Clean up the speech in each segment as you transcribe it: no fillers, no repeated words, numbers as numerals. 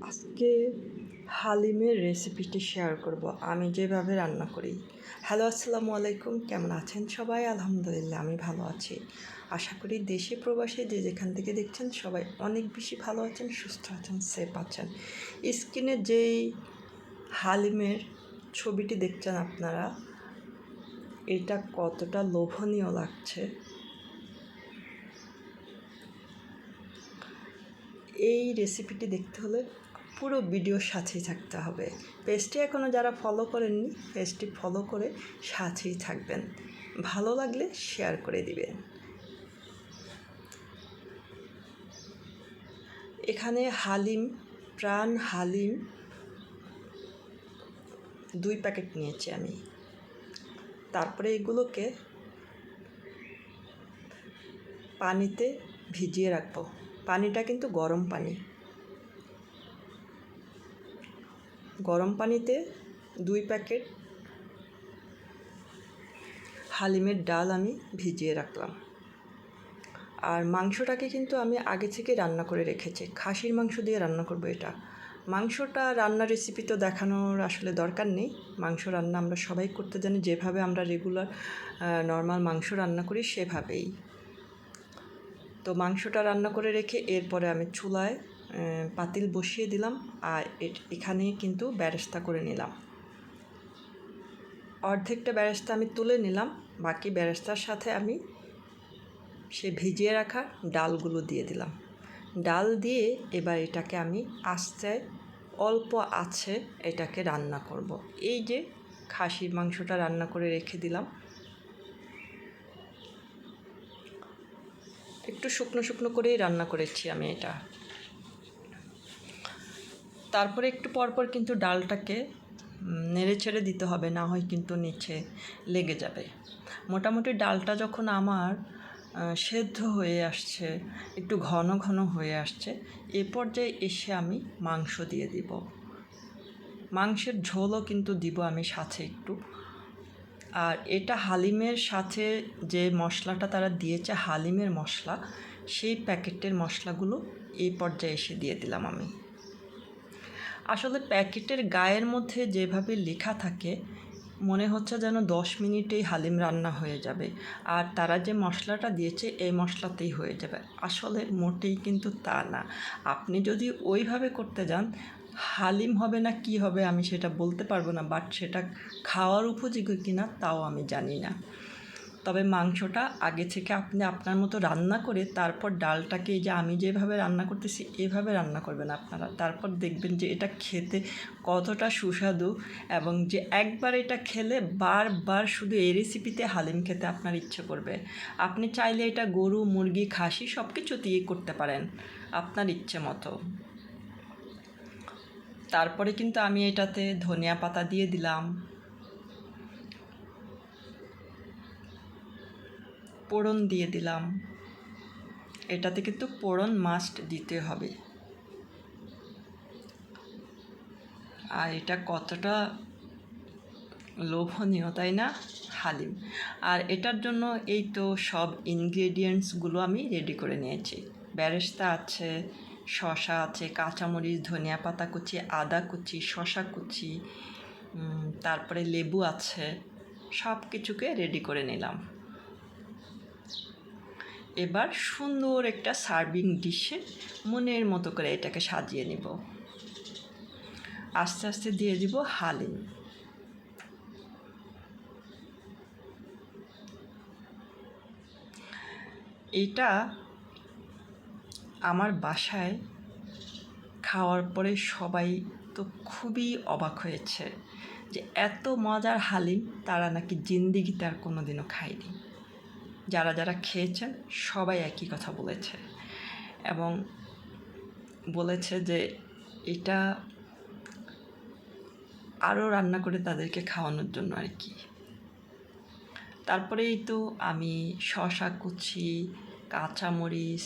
আজকে হালিমের রেসিপিটি শেয়ার করব আমি যেভাবে রান্না করি। হ্যালো, আসসালামু আলাইকুম। কেমন আছেন সবাই? আলহামদুলিল্লাহ আমি ভালো আছি। আশা করি দেশে প্রবাসে যে যেখান থেকে দেখছেন সবাই অনেক বেশি ভালো আছেন, সুস্থ আছেন, সেফ আছেন। স্ক্রিনে যেই হালিমের ছবিটি দেখছেন আপনারা, এটা কতটা লোভনীয় লাগছে। এই রেসিপিটি দেখতে হলে পুরো ভিডিওর সাথেই থাকতে হবে। পেজটি এখনও যারা ফলো করেননি, পেজটি ফলো করে সাথেই থাকবেন। ভালো লাগলে শেয়ার করে দিবেন। এখানে হালিম, প্রাণ হালিম 2 প্যাকেট নিয়েছি আমি। তারপরে এগুলোকে পানিতে ভিজিয়ে রাখবো। পানিটা কিন্তু গরম পানি। গরম পানিতে 2 প্যাকেট হালিমের ডাল আমি ভিজিয়ে রাখলাম। আর মাংসটাকে কিন্তু আমি আগে থেকে রান্না করে রেখেছি। খাসির মাংস দিয়ে রান্না করব এটা। মাংসটা রান্নার রেসিপি তো দেখানোর আসলে দরকার নেই। মাংস রান্না আমরা সবাই করতে জানি, যেভাবে আমরা রেগুলার নর্মাল মাংস রান্না করি সেভাবেই। তো মাংসটা রান্না করে রেখে এরপরে আমি চুলায় পাতিল বসিয়ে দিলাম। আর এখানে কিন্তু বেরেস্তা করে নিলাম। অর্ধেকটা বেরেস্তা আমি তুলে নিলাম, বাকি বেরেস্তার সাথে আমি সে ভিজিয়ে রাখা ডালগুলো দিয়ে দিলাম। ডাল দিয়ে এবার এটাকে আমি আস্তে অল্প আছে এটাকে রান্না করব। এই যে খাসির মাংসটা রান্না করে রেখে দিলাম, একটু শুকনো শুকনো করেই রান্না করেছি আমি এটা। তারপরে একটু পরপর কিন্তু ডালটাকে নেড়ে ছেড়ে দিতে হবে, না হয় কিন্তু নিচে লেগে যাবে। মোটামুটি ডালটা যখন আমার সেদ্ধ হয়ে আসছে, একটু ঘন ঘন হয়ে আসছে, এ পর্যায়ে এসে আমি মাংস দিয়ে দিব। মাংসের ঝোলও কিন্তু দিব আমি সাথে একটু। আর এটা হালিমের সাথে যে মশলাটা তারা দিয়েছে, হালিমের মশলা, সেই প্যাকেটের মশলাগুলো এই পর্যায়ে এসে দিয়ে দিলাম আমি। আসলে প্যাকেটের গায়ের মধ্যে যেভাবে লেখা থাকে মনে হচ্ছে যেন 10 মিনিটেই হালিম রান্না হয়ে যাবে, আর তারা যে মশলাটা দিয়েছে এই মশলাতেই হয়ে যাবে। আসলে মোটেই কিন্তু তা না। আপনি যদি ওইভাবে করতে যান, হালিম হবে না কি হবে আমি সেটা বলতে পারবো না, বাট সেটা খাওয়ার উপযোগী কিনা তাও আমি জানি না। তবে মাংসটা আগে থেকে আপনি আপনার মতো রান্না করে তারপর ডালটাকে, এই যে আমি যেভাবে রান্না করতেছি এভাবে রান্না করবেন আপনারা। তারপর দেখবেন যে এটা খেতে কতটা সুস্বাদু, এবং যে একবার এটা খেলে বারবার শুধু এই রেসিপিতে হালিম খেতে আপনার ইচ্ছে করবে। আপনি চাইলে এটা গরু, মুরগি, খাসি সব কিছু দিয়ে করতে পারেন আপনার ইচ্ছে মতো। তারপরে কিন্তু আমি এটাতে ধনিয়া পাতা দিয়ে দিলাম, পোড়ন দিয়ে দিলাম। এটাতে কিন্তু পোড়ন মাস্ট দিতে হবে। আর এটা কতটা লোভনীয়, তাই না? হালিম। আর এটার জন্য এই তো সব ইনগ্রেডিয়েন্টসগুলো আমি রেডি করে নিয়েছি। বেরেস্তা আছে, শসা আছে, কাঁচামরিচ, ধনিয়া পাতা কুচি, আদা কুচি, শসা কুচি, তারপরে লেবু আছে। সব কিছুকে রেডি করে নিলাম। এবার সুন্দর একটা সার্ভিং ডিশে মনের মতো করে এটাকে সাজিয়ে নিব। আস্তে আস্তে দিয়ে দিব হালিম। এটা আমার বাসায় খাওয়ার পরে সবাই তো খুবই অবাক হয়েছে যে এত মজার হালিম তারা নাকি জিন্দিগিতে আর কোনো দিনও খায়নি। যারা যারা খেয়েছেন সবাই একই কথা বলেছে, এবং বলেছে যে এটা আরও রান্না করে তাদেরকে খাওয়ানোর জন্য আর কি। তারপরেই তো আমি শসা কুচি, কাঁচামরিচ,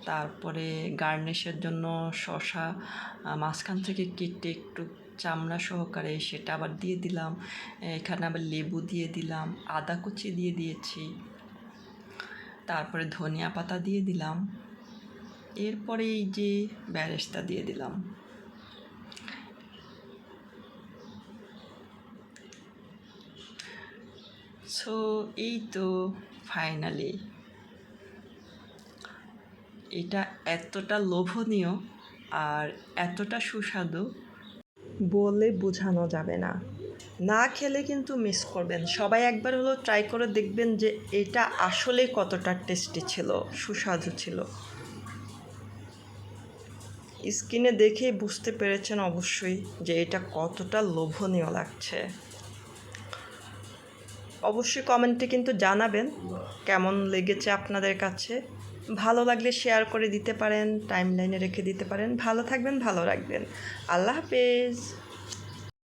তারপরে গার্নিশের জন্য শসা মাঝখান থেকে কেটে একটু চামড়া সহকারে সেটা আবার দিয়ে দিলাম। এখানে আবার লেবু দিয়ে দিলাম, আদা কুচি দিয়ে দিয়েছি, তারপরে ধনিয়া পাতা দিয়ে দিলাম, এরপরে এই যে বেরেস্তা দিয়ে দিলাম। সো এই তো ফাইনালি এটা এতটা লোভনীয় আর এতটা সুস্বাদু বলে বোঝানো যাবে না। না খেলে কিন্তু মিস করবেন। সবাই একবার হলো ট্রাই করে দেখবেন যে এটা আসলে কতটা টেস্টি ছিল, সুস্বাদু ছিল। স্কিনে দেখেই বুঝতে পেরেছেন অবশ্যই যে এটা কতটা লোভনীয় লাগছে। অবশ্যই কমেন্টে কিন্তু জানাবেন কেমন লেগেছে আপনাদের কাছে। ভালো লাগলে শেয়ার করে দিতে পারেন, টাইমলাইনে রেখে দিতে পারেন। ভালো থাকবেন, ভালো রাখবেন। আল্লাহ হাফেজ।